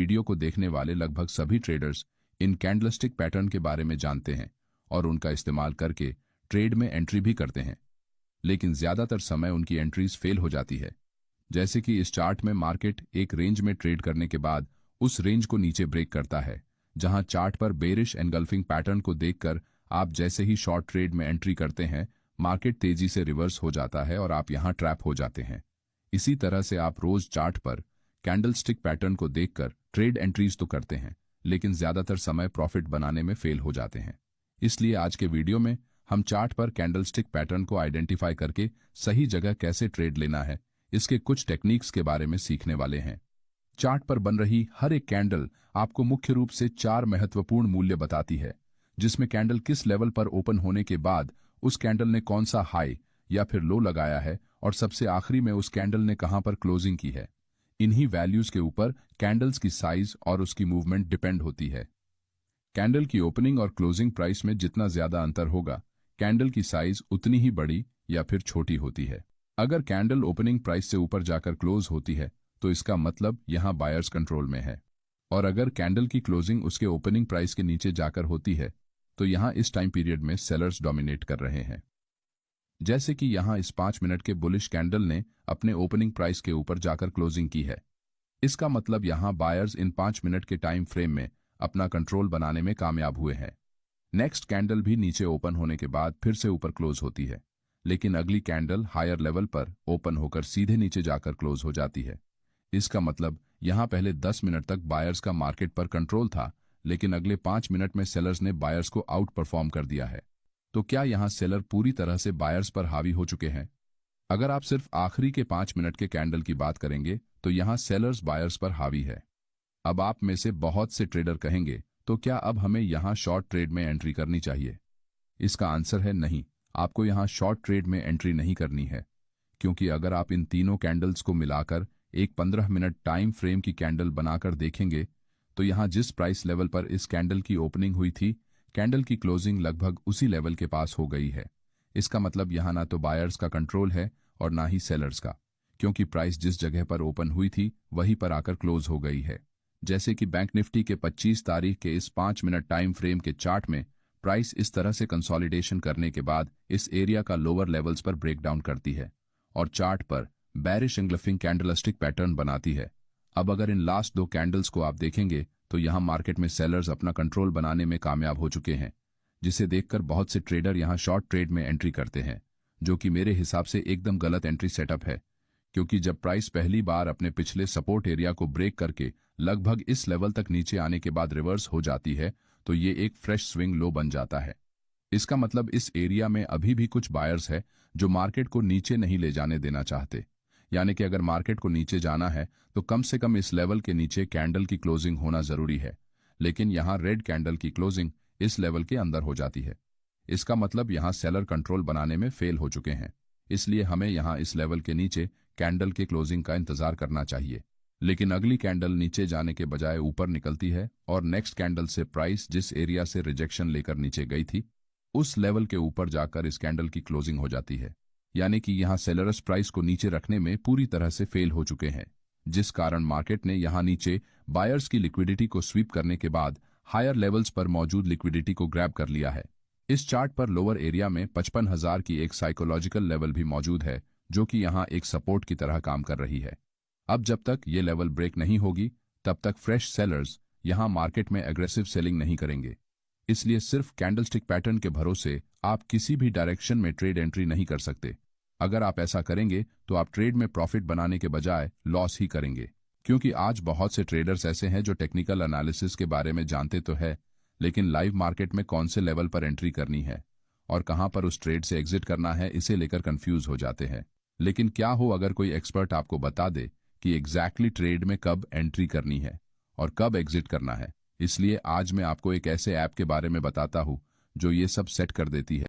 Video को देखने वाले लगभग सभी ट्रेडर्स इन कैंडलस्टिक पैटर्न के बारे में जानते हैं और उनका इस्तेमाल करके ट्रेड में एंट्री भी करते हैं, लेकिन ज्यादातर समय उनकी एंट्रीज फेल हो जाती है। जैसे कि इस चार्ट में मार्केट एक रेंज में ट्रेड करने के बाद उस रेंज को नीचे ब्रेक करता है, जहां चार्ट पर बेरिश एनगल्फिंग पैटर्न को देखकर आप जैसे ही शॉर्ट ट्रेड में एंट्री करते हैं, मार्केट तेजी से रिवर्स हो जाता है और आप यहां ट्रैप हो जाते हैं। इसी तरह से आप रोज चार्ट पर कैंडलस्टिक पैटर्न को देखकर ट्रेड एंट्रीज तो करते हैं, लेकिन ज्यादातर समय प्रॉफिट बनाने में फेल हो जाते हैं। इसलिए आज के वीडियो में हम चार्ट पर कैंडलस्टिक पैटर्न को आइडेंटिफाई करके सही जगह कैसे ट्रेड लेना है, इसके कुछ टेक्निक्स के बारे में सीखने वाले हैं। चार्ट पर बन रही हर एक कैंडल आपको मुख्य रूप से 4 महत्वपूर्ण मूल्य बताती है, जिसमें कैंडल किस लेवल पर ओपन होने के बाद उस कैंडल ने कौन सा हाई या फिर लो लगाया है और सबसे आखिरी में उस कैंडल ने कहां पर क्लोजिंग की है। इन्हीं वैल्यूज के ऊपर कैंडल्स की साइज और उसकी मूवमेंट डिपेंड होती है। कैंडल की ओपनिंग और क्लोजिंग प्राइस में जितना ज्यादा अंतर होगा, कैंडल की साइज उतनी ही बड़ी या फिर छोटी होती है। अगर कैंडल ओपनिंग प्राइस से ऊपर जाकर क्लोज होती है तो इसका मतलब यहां बायर्स कंट्रोल में है, और अगर कैंडल की क्लोजिंग उसके ओपनिंग प्राइस के नीचे जाकर होती है तो यहां इस टाइम पीरियड में सेलर्स डोमिनेट कर रहे हैं। जैसे कि यहां इस 5 मिनट के बुलिश कैंडल ने अपने ओपनिंग प्राइस के ऊपर जाकर क्लोजिंग की है। इसका मतलब यहां बायर्स इन 5 मिनट के टाइम फ्रेम में अपना कंट्रोल बनाने में कामयाब हुए हैं। नेक्स्ट कैंडल भी नीचे ओपन होने के बाद फिर से ऊपर क्लोज होती है, लेकिन अगली कैंडल हायर लेवल पर ओपन होकर सीधे नीचे जाकर क्लोज हो जाती है। इसका मतलब यहां पहले 10 मिनट तक बायर्स का मार्केट पर कंट्रोल था, लेकिन अगले 5 मिनट में सेलर्स ने बायर्स को आउट परफॉर्म कर दिया है। तो क्या यहां सेलर पूरी तरह से बायर्स पर हावी हो चुके हैं? अगर आप सिर्फ आखिरी के 5 मिनट के कैंडल की बात करेंगे तो यहां सेलर्स बायर्स पर हावी है। अब आप में से बहुत से ट्रेडर कहेंगे, तो क्या अब हमें यहां शॉर्ट ट्रेड में एंट्री करनी चाहिए? इसका आंसर है नहीं, आपको यहां शॉर्ट ट्रेड में एंट्री नहीं करनी है, क्योंकि अगर आप इन तीनों कैंडल्स को मिलाकर एक 15 मिनट टाइम फ्रेम की कैंडल बनाकर देखेंगे तो यहां जिस प्राइस लेवल पर इस कैंडल की ओपनिंग हुई थी, कैंडल की क्लोजिंग लगभग उसी लेवल के पास हो गई है। इसका मतलब यहां ना तो बायर्स का कंट्रोल है और ना ही सेलर्स का, क्योंकि प्राइस जिस जगह पर ओपन हुई थी वहीं पर आकर क्लोज हो गई है। जैसे कि बैंक निफ्टी के 25 तारीख के इस 5 मिनट टाइम फ्रेम के चार्ट में प्राइस इस तरह से कंसोलिडेशन करने के बाद इस एरिया का लोअर लेवल्स पर ब्रेकडाउन करती है और चार्ट पर बेरिश एंगल्फिंग कैंडलस्टिक पैटर्न बनाती है। अब अगर इन लास्ट 2 कैंडल्स को आप देखेंगे तो यहां मार्केट में सेलर्स अपना कंट्रोल बनाने में कामयाब हो चुके हैं, जिसे देखकर बहुत से ट्रेडर यहां शॉर्ट ट्रेड में एंट्री करते हैं, जो कि मेरे हिसाब से एकदम गलत एंट्री सेटअप है। क्योंकि जब प्राइस पहली बार अपने पिछले सपोर्ट एरिया को ब्रेक करके लगभग इस लेवल तक नीचे आने के बाद रिवर्स हो जाती है तो ये एक फ्रेश स्विंग लो बन जाता है। इसका मतलब इस एरिया में अभी भी कुछ बायर्स है जो मार्केट को नीचे नहीं ले जाने देना चाहते। यानी कि अगर मार्केट को नीचे जाना है तो कम से कम इस लेवल के नीचे कैंडल की क्लोजिंग होना जरूरी है, लेकिन यहां रेड कैंडल की क्लोजिंग इस लेवल के अंदर हो जाती है। इसका मतलब यहां सेलर कंट्रोल बनाने में फेल हो चुके हैं, इसलिए हमें यहां इस लेवल के नीचे कैंडल के क्लोजिंग का इंतजार करना चाहिए। लेकिन अगली कैंडल नीचे जाने के बजाय ऊपर निकलती है और नेक्स्ट कैंडल से प्राइस जिस एरिया से रिजेक्शन लेकर नीचे गई थी उस लेवल के ऊपर जाकर इस कैंडल की क्लोजिंग हो जाती है। यानी कि यहां सेलर्स प्राइस को नीचे रखने में पूरी तरह से फेल हो चुके हैं, जिस कारण मार्केट ने यहां नीचे बायर्स की लिक्विडिटी को स्वीप करने के बाद हायर लेवल्स पर मौजूद लिक्विडिटी को ग्रैब कर लिया है। इस चार्ट पर लोअर एरिया में 55,000 की एक साइकोलॉजिकल लेवल भी मौजूद है, जो कि यहां एक सपोर्ट की तरह काम कर रही है। अब जब तक ये लेवल ब्रेक नहीं होगी तब तक फ्रेश सेलर्स यहां मार्केट में एग्रेसिव सेलिंग नहीं करेंगे। इसलिए सिर्फ कैंडलस्टिक पैटर्न के भरोसे आप किसी भी डायरेक्शन में ट्रेड एंट्री नहीं कर सकते। अगर आप ऐसा करेंगे तो आप ट्रेड में प्रॉफिट बनाने के बजाय लॉस ही करेंगे, क्योंकि आज बहुत से ट्रेडर्स ऐसे हैं जो टेक्निकल एनालिसिस के बारे में जानते तो है, लेकिन लाइव मार्केट में कौन से लेवल पर एंट्री करनी है और कहां पर उस ट्रेड से एग्जिट करना है इसे लेकर कंफ्यूज हो जाते हैं। लेकिन क्या हो अगर कोई एक्सपर्ट आपको बता दे कि एग्जैक्टली ट्रेड में कब एंट्री करनी है और कब एग्जिट करना है। इसलिए आज मैं आपको एक ऐसे ऐप के बारे में बताता हूं जो ये सब सेट कर देती है।